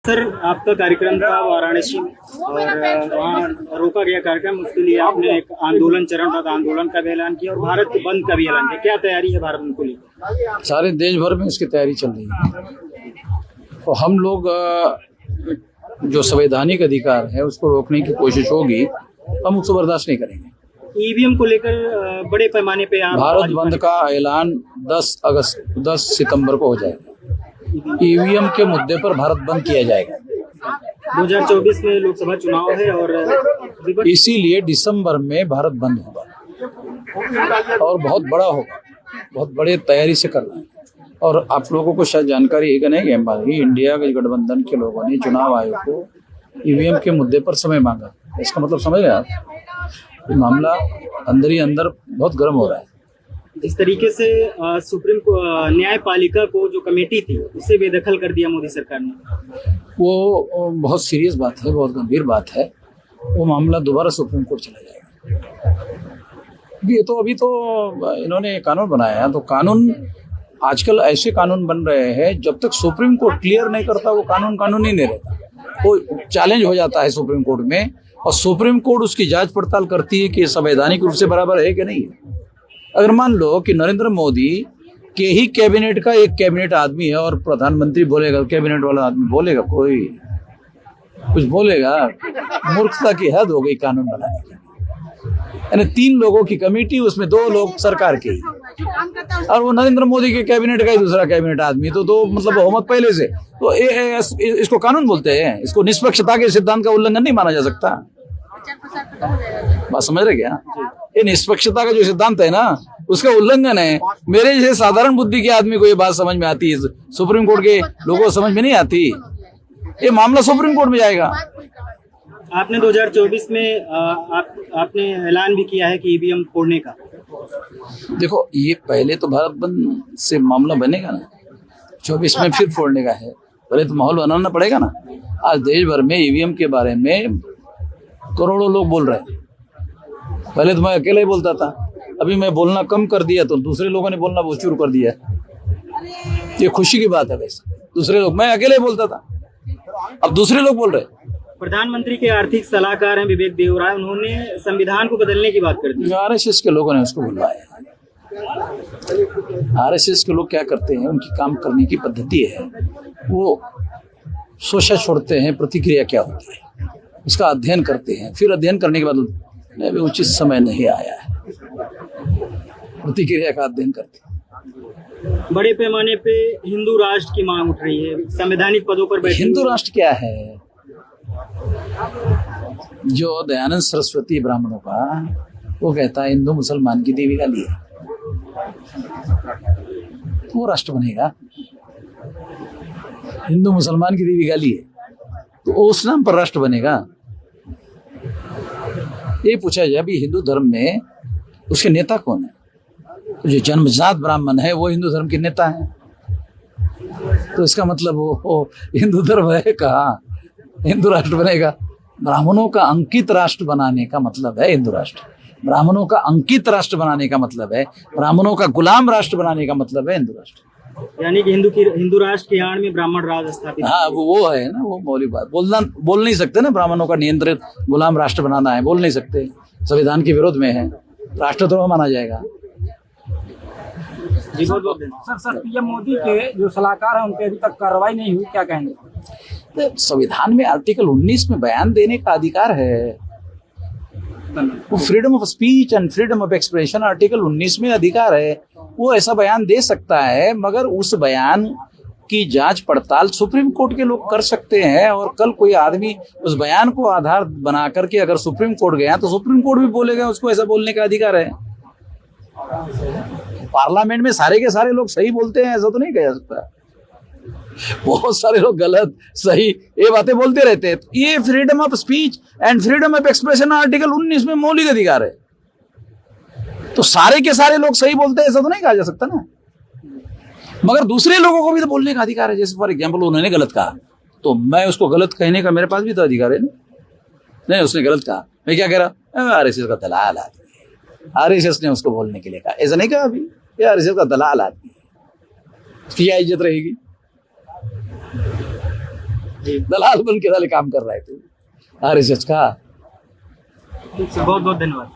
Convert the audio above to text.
Sir, आपका कार्यक्रम था वाराणसी और वहाँ रोका गया कार्यक्रम, उसके लिए आपने एक आंदोलन चरणबद्ध आंदोलन का भी ऐलान किया और भारत बंद का भी ऐलान किया। क्या तैयारी है भारत बंद को लेकर? सारे देश भर में इसकी तैयारी चल रही है। तो हम लोग जो संवैधानिक अधिकार है उसको रोकने की कोशिश होगी, हम उसको बर्दाश्त नहीं करेंगे। ईवीएम को लेकर बड़े पैमाने पे भारत बंद का ऐलान 10 सितंबर को हो जाएगा। ईवीएम के मुद्दे पर भारत बंद किया जाएगा। 2024 में लोकसभा चुनाव है और इसीलिए दिसंबर में भारत बंद होगा और बहुत बड़ा होगा, बहुत बड़े तैयारी से करना है। और आप लोगों को शायद जानकारी है कि नहीं, हमारी इंडिया के गठबंधन के लोगों ने चुनाव आयोग को ईवीएम के मुद्दे पर समय मांगा। इसका मतलब समझ रहे आप, ये मामला अंदर ही अंदर बहुत गर्म हो रहा है। जिस तरीके से सुप्रीम न्यायपालिका को जो कमेटी थी उसे बेदखल कर दिया मोदी सरकार ने, वो बहुत सीरियस बात है, बहुत गंभीर बात है। वो मामला दोबारा सुप्रीम कोर्ट चला जाएगा। ये तो अभी तो इन्होंने कानून बनाया है, तो कानून आजकल ऐसे कानून बन रहे हैं जब तक सुप्रीम कोर्ट क्लियर नहीं करता वो कानून ही नहीं रहता। वो चैलेंज हो जाता है सुप्रीम कोर्ट में और सुप्रीम कोर्ट उसकी जांच पड़ताल करती है कि संवैधानिक रूप से बराबर है कि नहीं है। अगर मान लो कि नरेंद्र मोदी के ही कैबिनेट का एक कैबिनेट आदमी है और प्रधानमंत्री बोलेगा, कैबिनेट वाला आदमी बोलेगा, कोई कुछ बोलेगा, मूर्खता की हद हो गई कानून बनाने की। यानी 3 लोगों की कमेटी, उसमें 2 लोग सरकार के, और वो नरेंद्र मोदी के कैबिनेट का ही दूसरा कैबिनेट आदमी, तो 2 मतलब बहुमत पहले से। तो इसको कानून बोलते हैं। इसको निष्पक्षता के सिद्धांत का उल्लंघन नहीं माना जा सकता। बात समझ रहे क्या? ये निष्पक्षता का जो सिद्धांत है ना, उसका उल्लंघन है। मेरे जैसे साधारण बुद्धि के आदमी को ये बात समझ में आती है, सुप्रीम कोर्ट के लोगों को समझ में नहीं आती। ये मामला सुप्रीम कोर्ट में जाएगा। आपने 2024 में आपने ऐलान भी किया है कि ईवीएम फोड़ने का। देखो, ये पहले तो भारत बंद से मामला बनेगा ना, 24 में फिर फोड़ने का है। पहले तो माहौल बनाना पड़ेगा ना। आज देश भर में ईवीएम के बारे में करोड़ों लोग बोल रहे हैं। पहले तो मैं अकेला ही बोलता था, अभी मैं बोलना कम कर दिया तो दूसरे लोगों ने बोलना बहुत शुरू कर दिया। ये खुशी की बात है। वैसे दूसरे लोग, मैं अकेले बोलता था, अब दूसरे लोग बोल रहे हैं। प्रधानमंत्री के आर्थिक सलाहकार हैं विवेक देवराय, उन्होंने संविधान को बदलने की बात कर दी। आरएसएस के लोगों ने उसको बुलवाया। आरएसएस के लोग क्या करते हैं, उनकी काम करने की पद्धति है, वो सोचा छोड़ते हैं प्रतिक्रिया क्या होती है, उसका अध्ययन करते हैं। फिर अध्ययन करने के बाद अभी उचित समय नहीं आया है, प्रतिक्रिया का अध्ययन करते हैं। बड़े पैमाने पे हिंदू राष्ट्र की मांग उठ रही है, संवैधानिक पदों पर बैठे। हिंदू राष्ट्र क्या है? जो दयानंद सरस्वती ब्राह्मणों का, वो कहता है हिंदू मुसलमान की देवी गाली है, तो वो राष्ट्र बनेगा। हिंदू मुसलमान की देवी गाली है तो उस नाम पर राष्ट्र बनेगा। ये पूछा जाए अभी हिंदू धर्म में उसके नेता कौन है? तो जो जन्मजात ब्राह्मण है वो हिंदू धर्म के नेता है। तो इसका मतलब वो हिंदू धर्म है कहाँ, हिंदू राष्ट्र बनेगा? ब्राह्मणों का अंकित राष्ट्र बनाने का मतलब है हिंदू राष्ट्र। ब्राह्मणों का अंकित राष्ट्र बनाने का मतलब है, ब्राह्मणों का गुलाम राष्ट्र बनाने का मतलब है हिंदू राष्ट्र। यानी कि हिंदू राष्ट्र की आड़ में ब्राह्मण राज स्थापित। हाँ, वो है ना, वो मौलिक बात। बोल नहीं सकते ना, ब्राह्मणों का नियंत्रित गुलाम राष्ट्र बनाना है, बोल नहीं सकते। संविधान के विरोध में है, राष्ट्रद्रोह माना जाएगा। सर पीएम मोदी के जो सलाहकार हैं उन पे अभी तक कार्रवाई नहीं हुई, क्या कहेंगे? संविधान में आर्टिकल 19 में बयान देने का अधिकार है। वो freedom of speech and freedom of expression article 19 में अधिकार है। वो ऐसा बयान दे सकता है, मगर उस बयान की जांच पड़ताल सुप्रीम कोर्ट के लोग कर सकते हैं। और कल कोई आदमी उस बयान को आधार बना करके अगर सुप्रीम कोर्ट गया तो सुप्रीम कोर्ट भी बोलेगा उसको ऐसा बोलने का अधिकार है। पार्लियामेंट में सारे के सारे लोग सही बोलते हैं ऐसा तो नहीं कहा जा सकता। बहुत सारे लोग गलत सही ये बातें बोलते रहते हैं। ये freedom of speech and freedom of expression article 19 में मौलिक अधिकार है। तो सारे के सारे लोग सही बोलते हैं ऐसा तो नहीं कहा जा सकता ना। मगर दूसरे लोगों को भी तो बोलने का अधिकार है। जैसे फॉर एग्जाम्पल उन्होंने गलत कहा तो मैं उसको गलत कहने का मेरे पास भी तो अधिकार है ना। नहीं, उसने गलत कहा, मैं क्या कह रहा, आरएसएस का दलाल आदमी, आरएसएस ने उसको बोलने के लिए कहा, ऐसा नहीं कहा अभी, ये आरएसएस का दलाल आदमी, क्या इज्जत रहेगी? जी। दलाल बन के साले काम कर रहे थे RSS का। बहुत बहुत धन्यवाद।